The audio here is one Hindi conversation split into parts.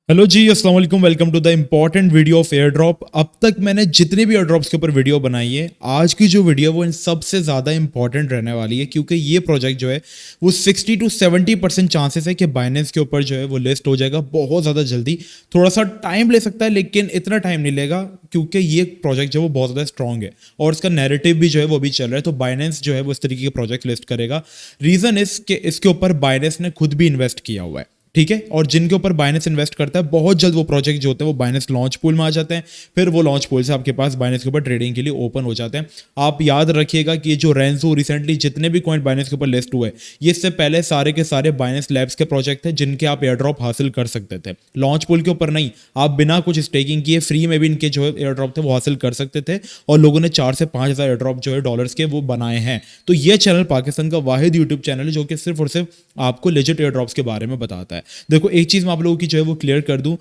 हेलो जी, अस्सलाम वालेकुम। Welcome to the important video of air drop. अब तक मैंने जितने भी एयर ड्रॉप्स के ऊपर वीडियो बनाई है, आज की जो वीडियो वो इन सबसे ज़्यादा इंपॉर्टेंट रहने वाली है, क्योंकि ये प्रोजेक्ट जो है वो 60 to 70% चांसेस है कि बाइनेंस के ऊपर जो है वो लिस्ट हो जाएगा बहुत ज़्यादा जल्दी। थोड़ा सा टाइम ले सकता है, लेकिन इतना टाइम नहीं लेगा, क्योंकि ये प्रोजेक्ट जो है वो बहुत ज़्यादा स्ट्रॉन्ग है और इसका नैरेटिव भी जो है वो भी चल रहा है। तो बाइनेंस जो है वो इस तरीके के प्रोजेक्ट लिस्ट करेगा। रीज़न इस कि इसके ऊपर बाइनेंस ने खुद भी इन्वेस्ट किया हुआ है, ठीक है। और जिनके ऊपर बाइनेंस इन्वेस्ट करता है, बहुत जल्द वो प्रोजेक्ट जो होते हैं वो बाइनेंस लॉन्च पूल में आ जाते हैं। फिर वो लॉन्च पूल से आपके पास बाइनेंस के ऊपर ट्रेडिंग के लिए ओपन हो जाते हैं। आप याद रखिएगा कि ये जो रेंजो रिसेंटली जितने भी कॉइन बाइनेंस के ऊपर लिस्ट हुए, ये इससे पहले सारे के सारे बाइनेंस लैब्स के प्रोजेक्ट थे जिनके आप एयर ड्रॉप हासिल कर सकते थे। लॉन्च पूल के ऊपर नहीं, आप बिना कुछ स्टेकिंग किए फ्री में भी इनके जो एयर ड्रॉप थे वो हासिल कर सकते थे। और लोगों ने 4 से 5 हज़ार एयर ड्रॉप जो है डॉलर्स के वो बनाए हैं। तो ये चैनल पाकिस्तान का वाहिद यूट्यूब चैनल है जो कि सिर्फ और सिर्फ आपको लेजिट एयर ड्रॉप्स के बारे में बताता है। देखो, एक चीज़ मैं आप लोगों की जो है वो क्लियर कर दूं,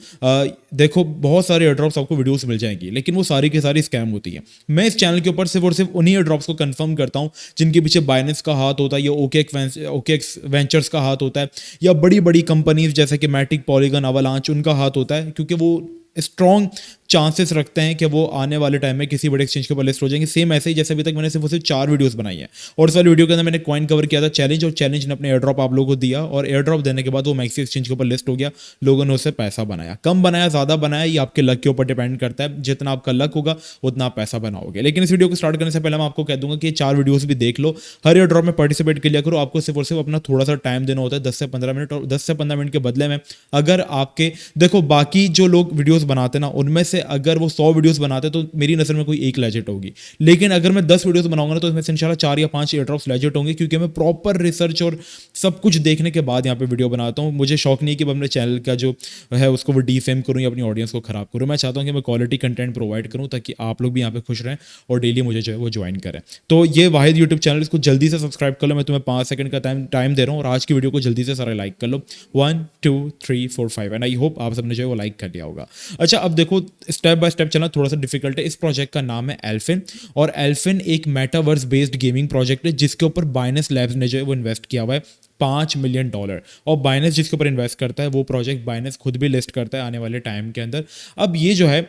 देखो, बहुत सारे एयर ड्रॉप्स आपको वीडियोस मिल जाएंगी, लेकिन वो सारी की सारी स्कैम होती है। मैं इस चैनल के ऊपर सिर्फ और सिर्फ उन्हीं एयर ड्रॉप्स को कंफर्म करता हूं जिनके पीछे बाइनेंस का हाथ होता है, या ओकेएक्स वेंचर्स का हाथ होता है, या बड़ी बड़ी कंपनीज जैसे कि मैटिक, पॉलीगन, अवलांच, उनका हाथ होता है, क्योंकि वो स्ट्रॉन्ग चांसेस रखते हैं कि वो आने वाले टाइम में किसी बड़े एक्सचेंज के ऊपर लिस्ट हो जाएंगे। सेम ऐसे ही जैसे अभी तक मैंने सिर्फ और सिर्फ 4 वीडियोस बनाई है, और इस वाली वीडियो के अंदर मैंने कॉइन कवर किया था चैलेंज, और चैलेंज ने अपने एयर ड्रॉप आप लोगों को दिया, और एयर ड्रॉप देने के बाद वो मैक्सी एक्सचेंज के ऊपर लिस्ट हो गया। लोगों ने उससे पैसा बनाया, कम बनाया, ज़्यादा बनाया, ये आपके लक के ऊपर डिपेंड करता है। जितना आपका लक होगा उतना आप पैसा बनाओगे। लेकिन इस वीडियो को स्टार्ट करने से पहले मैं आपको कह दूंगा कि ये 4 वीडियोस भी देख लो, हर एयर ड्रॉप में पार्टिसिपेट कर लिया करो। आपको सिर्फ और सिर्फ अपना थोड़ा सा टाइम देना होता है, 10 से 15 मिनट, और 10 से 15 मिनट के बदले में अगर आपके, देखो, बाकी जो लोग वीडियोस बनाते ना, उनमें से अगर वो 100 वीडियोस बनाते तो मेरी नज़र में कोई एक लेजिट होगी। लेकिन अगर मैं 10 वीडियोस बनाऊंगा ना, तो इसमें से इंशाल्लाह 4 या 5 एयर ड्रॉप्स लेजिट होंगे, क्योंकि मैं प्रॉपर रिसर्च और सब कुछ देखने के बाद यहाँ पे वीडियो बनाता हूँ। मुझे शौक नहीं है कि मैं अपने चैनल का जो है उसको वो डीफेम करूँ या अपनी ऑडियंस को खराब करूँ। मैं चाहता हूँ कि मैं क्वालिटी कंटेंट प्रोवाइड करूँ, ताकि आप लोग भी यहाँ पे खुश रहें और डेली मुझे जो है वो ज्वाइन करें। तो ये वाहिद यूट्यूब चैनल, इसको जल्दी से सब्सक्राइब कर लो। मैं तुम्हें 5 सेकंड का टाइम दे रहा हूँ, और आज की वीडियो को जल्दी से सारा लाइक कर लो। 1 2 3 4 5, एंड आई होप आप सबने जो है वो लाइक कर लिया होगा। अच्छा, अब देखो, स्टेप बाय स्टेप चलना थोड़ा सा डिफिकल्ट है। इस प्रोजेक्ट का नाम है एल्फिन, और एल्फिन एक मेटावर्स बेस्ड गेमिंग प्रोजेक्ट है जिसके ऊपर बाइनेंस लैब्स ने जो है वो इन्वेस्ट किया हुआ है $5 मिलियन। और बाइनेंस जिसके ऊपर इन्वेस्ट करता है वो प्रोजेक्ट बाइनेंस खुद भी लिस्ट करता है आने वाले टाइम के अंदर। अब ये जो है,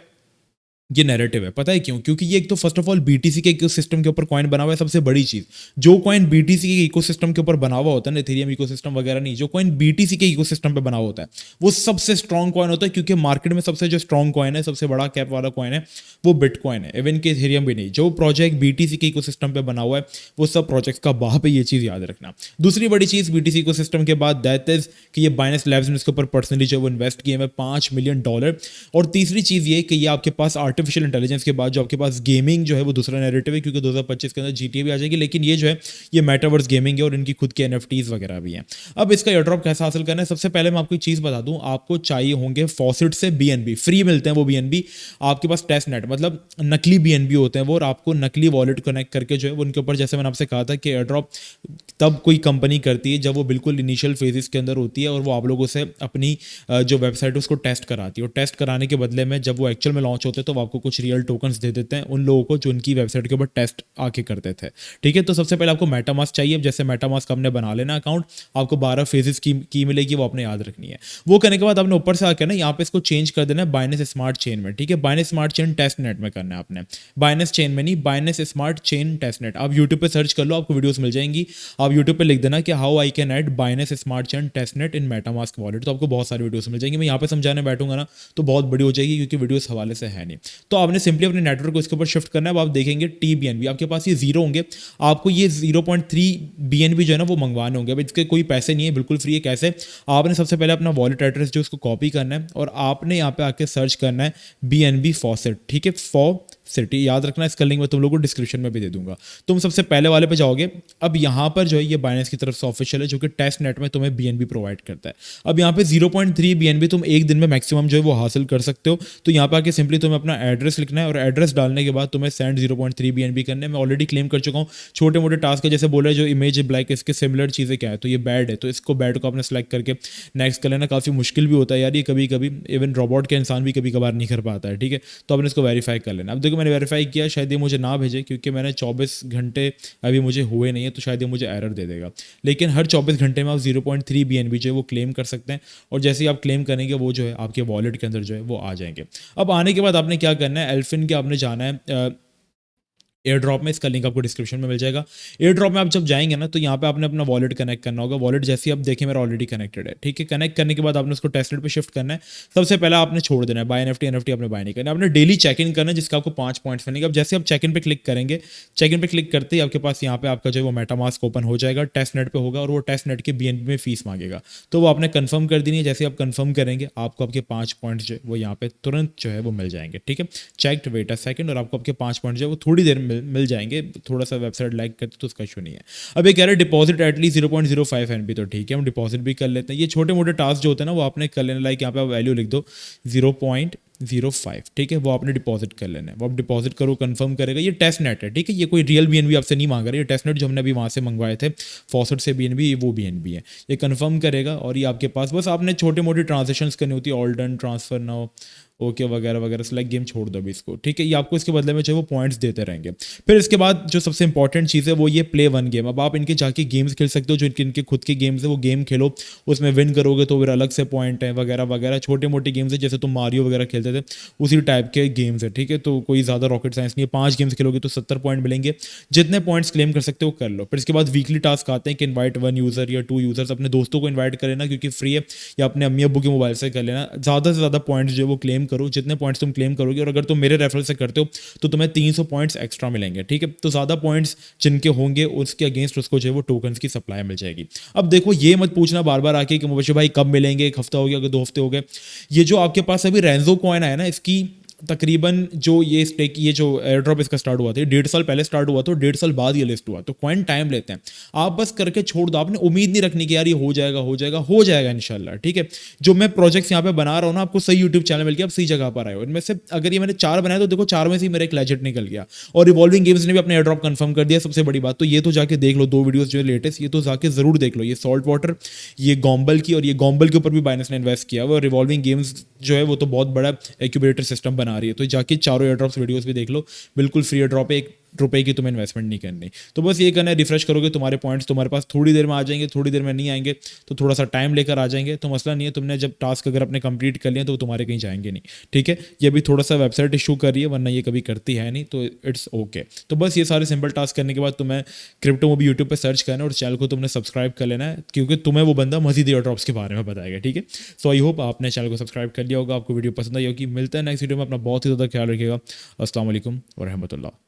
ये नैरेटिव है, पता है क्यों? क्योंकि ये एक तो फर्स्ट ऑफ ऑल बीटीसी के इकोसिस्टम के ऊपर कॉइन बना हुआ है। सबसे बड़ी चीज, जो कॉइन बीटीसी के इकोसिस्टम के ऊपर बना हुआ होता है ना, इथेरियम इकोसिस्टम वगैरह नहीं, जो कॉइन बीटीसी के इकोसिस्टम पे बना हुआ होता है वो सबसे स्ट्रॉन्ग कॉइन होता है, क्योंकि मार्केट में सबसे जो स्ट्रॉन्ग कॉइन है, सबसे बड़ा कैप वाला कॉइन है, वो बिटकॉइन है। इवन के इथेरियम भी नहीं, जो प्रोजेक्ट बीटीसी के इकोसिस्टम पे बना हुआ है वो सब प्रोजेक्ट्स का बाप है, ये चीज याद रखना। दूसरी बड़ी चीज बीटीसी इकोसिस्टम के बाद दैट इज कि ये बाइनेंस लैब्स ने इसके ऊपर पर्सनली जो वो इन्वेस्ट किए हैं $5 मिलियन। और तीसरी चीज ये कि ये आपके पास आर्टिफिशियल इंटेलिजेंस के बाद जो आपके पास गेमिंग जो है वो दूसरा नैरेटिव है, क्योंकि 2025 के अंदर जीटीए भी आ जाएगी, लेकिन ये जो है ये मेटावर्स गेमिंग है, और इनकी खुद के एनएफटीज वगैरह भी हैं। अब इसका एयर ड्रॉप कैसे हासिल करना है, सबसे पहले मैं आपको एक चीज बता दूं, आपको चाहिए होंगे फॉसिट से बीएनबी, फ्री मिलते हैं वो बीएनबी। आपके पास टेस्ट नेट, मतलब नकली बीएनबी होते हैं वो, और आपको नकली वॉलेट कनेक्ट करके जो है उनके ऊपर, जैसे मैंने आपसे कहा था कि एयर ड्रॉप तब कोई कंपनी करती है जब वो बिल्कुल इनिशियल फेजेस के अंदर होती है, और वो आप लोगों से अपनी जो वेबसाइट है उसको टेस्ट कराती है, और टेस्ट कराने के बदले में जब वो एक्चुअल में लॉन्च होते हैं तो वो आपको कुछ रियल टोकन्स दे देते हैं उन लोगों को जो उनकी वेबसाइट के ऊपर टेस्ट आके करते थे। ठीक है, तो सबसे पहले आपको मेटामास्क चाहिए। जैसे मेटामास्क आपने बना लेना अकाउंट, आपको 12 फेजेस की मिलेगी, वो आपने याद रखनी है। वो करने के बाद आपने ऊपर से आकर ना यहाँ पे इसको चेंज कर देना है बाइनेंस स्मार्ट चेन में। ठीक है, Binance smart chain test net में करना है आपने, बाइनेंस चेन में नहीं, Binance smart chain test net. आप यूट्यूब पे सर्च कर लो, आपको वीडियोस मिल जाएंगी। आप यूट्यूब पे लिख देना कि how I can add Binance smart chain test net in MetaMask wallet, तो आपको बहुत सारी वीडियोस मिल जाएंगी। मैं यहाँ पे समझाने बैठूंगा ना तो बहुत बड़ी हो जाएगी, क्योंकि वीडियो इस हवाले से है नहीं। तो आपने सिंपली अपने नेटवर्क को इसके ऊपर शिफ्ट करना है। अब आप देखेंगे टीबीएनबी, आपके पास ये 0 होंगे, आपको ये 0.3 बीएनबी जो है ना वो मंगवाने होंगे। अब इसके कोई पैसे नहीं है, बिल्कुल फ्री है। कैसे? आपने सबसे पहले अपना वॉलेट एड्रेस जो उसको कॉपी करना है, और आपने यहाँ पे आके सर्च करना है बीएनबी फॉसेट। ठीक है, सिटी याद रखना, इसका लिंक मैं तुम लोगों को डिस्क्रिप्शन में भी दे दूंगा। तुम सबसे पहले वाले पे जाओगे। अब यहाँ पर जो है ये बाइनेंस की तरफ से ऑफिशियल है, जो कि टेस्ट नेट में तुम्हें बीएनबी प्रोवाइड करता है। अब यहाँ पे 0.3 बीएनबी तुम एक दिन में मैक्सिमम जो है वो हासिल कर सकते हो। तो यहाँ पे आके सिंपली तुम्हें अपना एड्रेस लिखना है और एड्रेस डालने के बाद तुम्हें सेंड 0.3 BNB करने। मैं ऑलरेडी क्लेम कर चुका हूँ। छोटे मोटे टास्क है, जैसे बोला जो इमेज ब्लैक, इसके सिमिलर चीज़ें क्या है, तो ये बैड है, तो इसको बैड को आपने सेलेक्ट करके नेक्स्ट कर लेना। काफ़ी मुश्किल भी होता है यार ये, कभी कभी इवन रोबोट के इंसान भी कभी कभार नहीं कर पाता है, ठीक है। तो आपने इसको वेरीफाई कर लेना। अब देखो मैंने वेरीफाई किया, शायद ये मुझे ना भेजे क्योंकि मैंने 24 घंटे अभी मुझे हुए नहीं है, तो शायद ये मुझे एरर दे देगा। लेकिन हर 24 घंटे में आप 0.3 BNB जो है वो क्लेम कर सकते हैं, और जैसे ही आप क्लेम करेंगे वो जो है आपके वॉलेट के अंदर जो है वो आ जाएंगे। अब आने के बाद आपने क्या करना है, एल्फिन के आपने जाना है एयर ड्रॉप में। इसका लिंक आपको डिस्क्रिप्शन में मिल जाएगा। एयर ड्रॉप में आप जब जाएंगे ना, तो यहाँ पे आपने अपना वॉलेट कनेक्ट करना होगा। वॉलेट जैसे आप देखें मेरा ऑलरेडी कनेक्टेड है, ठीक है। कनेक्ट करने के बाद आपने उसको टेस्टनेट पे शिफ्ट करना है। सबसे पहले आपने छोड़ देना है बाय एनएफटी आपने बाय नहीं करना है। आपने डेली चेक इन करना है, जिसका आपको 5 पॉइंट्स मिलेंगे। अब जैसे आप चेक इन पे क्लिक करेंगे, चेक इन पे क्लिक करते ही आपके पास यहाँ पे आपका जो है वो मेटामास्क ओपन हो जाएगा, टेस्टनेट पे होगा, और वो टेस्टनेट के BNB में फीस मांगेगा, तो वो आपने कंफर्म कर देनी है। जैसे आप कंफर्म करेंगे आपको आपके 5 पॉइंट्स जो है वो यहाँ पे तुरंत जो है वो मिल जाएंगे, ठीक है। चेक्ड, वेट अ सेकंड, और आपको आपके 5 पॉइंट जो है वो थोड़ी देर मिल जाएंगे। थोड़ा सा वेबसाइट लाइक करते तो उसका इशू नहीं है। अब ये कह रहे हैं डिपॉजिट एटलीस्ट 0.05 MB, तो ठीक है हम डिपॉजिट भी कर लेते हैं। ये छोटे मोटे टास्क जो होते हैं ना वो आपने कर लेना, लाइक यहाँ पे आप वैल्यू लिख दो 0.05, ठीक है, वो आपने डिपॉजिट कर लेना है। वो आप डिपॉजिट करो, कंफर्म करेगा। ये टेस्ट नेट है, ठीक है, ये कोई रियल BNB आपसे नहीं मांग रहा है। ये टेस्ट नेट जो हमने अभी वहाँ से मंगवाए थे फॉसेट से BNB, वो BNB है। ये कंफर्म करेगा और ये आपके पास, बस आपने छोटे मोटे ट्रांजेक्शन्स करनी होती है, all done, transfer now, okay वगैरह वगैरह, सेलेक्ट गेम छोड़ दो अभी इसको, ठीक है। ये आपको इसके बदले में जो है वो पॉइंट्स देते रहेंगे। फिर इसके बाद जो सबसे इंपॉर्टेंट चीज़ है वो ये प्ले वन गेम। अब आप इनके जाके गेम्स खेल सकते हो, जो इनके खुद के गेम्स है वो गेम खेलो, उसमें विन करोगे तो फिर अलग से पॉइंट है वगैरह वगैरह। छोटे मोटे गेम्स है, जैसे तुम मारियो वगैरह खेलते थे उसी टाइप के गेम्स है, ठीक है। तो कोई ज़्यादा रॉकेट साइंस नहीं है। 5 गेम्स खेलोगे तो 70 पॉइंट मिलेंगे। जितने पॉइंट्स क्लेम कर सकते हो कर लो। फिर इसके बाद वीकली टास्क आते हैं कि इन्वाइट 1 यूज़र या 2 यूज़र्स, अपने दोस्तों को इन्वाइट कर लेना क्योंकि फ्री है, या अपने अम्मी अब्बू के मोबाइल से कर लेना। ज़्यादा से ज़्यादा पॉइंट्स जो है वो क्लेम करो, जितने पॉइंट्स तुम क्लेम करोगे, और अगर तुम मेरे रेफरल से करते हो तो तुम्हें 300 पॉइंट्स एक्स्ट्रा मिलेंगे, ठीक है। तो ज़्यादा पॉइंट्स जिनके होंगे उसके अगेंस्ट उसको जो है वो टोकन्स की सप्लाई मिल जाएगी। अब देखो ये मत पूछना बार बार आके कि मुबशिर भाई कब मिलेंगे, 1 हफ्ता हो गया, 2 हफ्ते हो गए। ये जो आपके पास अभी रेंजो कॉइन आया ना, इसकी तकरीबन जो ये स्टेक, ये जो एयर ड्रॉप इसका स्टार्ट हुआ था 1.5 साल पहले स्टार्ट हुआ, तो 1.5 साल बाद ये लिस्ट हुआ, तो कॉइन टाइम लेते हैं। आप बस करके छोड़ दो, आपने उम्मीद नहीं रखनी कि यार ये हो जाएगा हो जाएगा, हो जाएगा इंशाल्लाह, ठीक है। जो मैं प्रोजेक्ट्स यहाँ पे बना रहा हूँ ना, आपको सही यूट्यूब चैनल मिल गया, आप सही जगह पर आए हो। इनमें से अगर ये मैंने 4 बनाए तो देखो 4 में से मेरा एक लेजेंड निकल गया, और रिवॉल्विंग गेम्स ने भी अपने एयर ड्रॉप कंफर्म कर दिया। सबसे बड़ी बात तो ये तो जाके देख लो 2 वीडियोस जो है लेटेस्ट, ये तो जाके जरूर देख लो। ये सॉल्ट वाटर, ये गॉम्बल की, और ये गॉम्बल के ऊपर भी बाइनेंस ने इन्वेस्ट किया हुआ। रिवॉल्विंग गेम्स जो है वो तो बहुत बड़ा एक्यूबेटर सिस्टम बना रही है, तो जाके चारों एयर ड्रॉप्स वीडियोस भी देख लो। बिल्कुल फ्री एयर ड्रॉप है, 1 रुपए की तुम्हें इन्वेस्टमेंट नहीं करनी। तो बस ये करना है, रिफ्रेश करोगे तुम्हारे पॉइंट्स तुम्हारे पास थोड़ी देर में आ जाएंगे, थोड़ी देर में नहीं आएंगे तो थोड़ा सा टाइम लेकर आ जाएंगे, तो मसला नहीं है। तुमने जब टास्क अगर अपने कंप्लीट कर लिया तो वो तुम्हारे कहीं जाएंगे नहीं, ठीक है। ये भी थोड़ा सा वेबसाइट इशू कर रही है, वरना ये कभी करती है नहीं, तो इट्स ओके। तो बस ये सारे सिंपल टास्क करने के बाद तुम्हें क्रिप्टो मोबी यूट्यूब पर सर्च करना है, और चैनल को तुमने सब्सक्राइब कर लेना है, क्योंकि तुम्हें वो बंदा मजीद एयर ड्रॉप्स के बारे में बताएगा, ठीक है। सो आई होप आपने चैनल को सब्सक्राइब कर लिया होगा, आपको वीडियो पसंद आई होगी। मिलता है नेक्स्ट वीडियो में, अपना बहुत ही ज़्यादा ख्याल रखिएगा। अस्सलाम वालेकुम व रहमतुल्लाह।